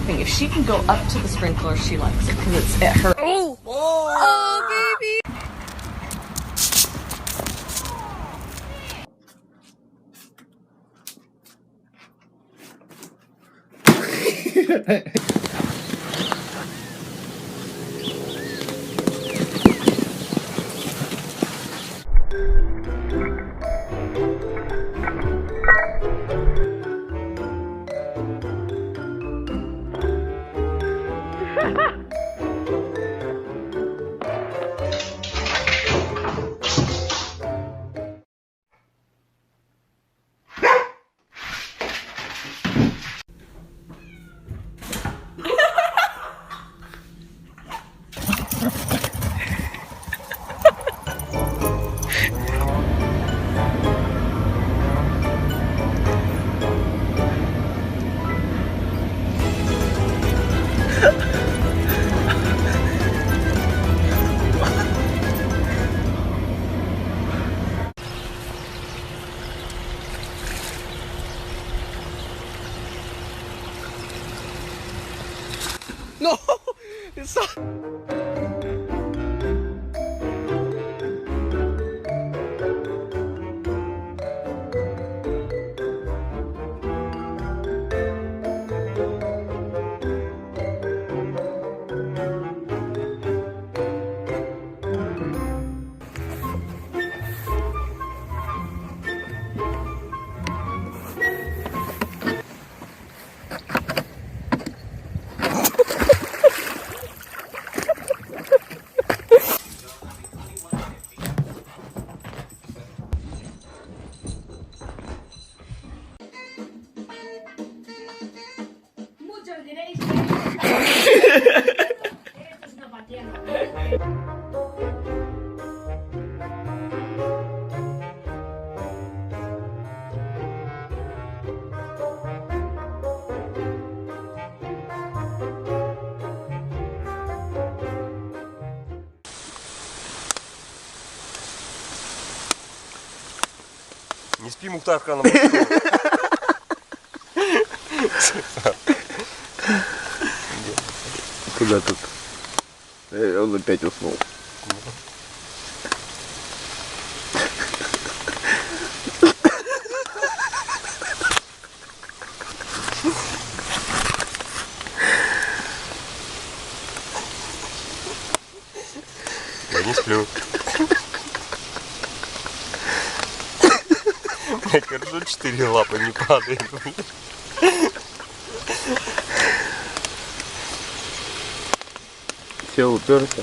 barfing. If she can go up to the sprinkler, she likes it because it hurts. Oh, baby. No! It's not. Muchos diréis que esto es una patía. Не спи, Мухтар, на мосту. Куда тут? Он опять уснул. Я не сплю. Блять, хорошо, 4 лапы не падает. Все, уперся.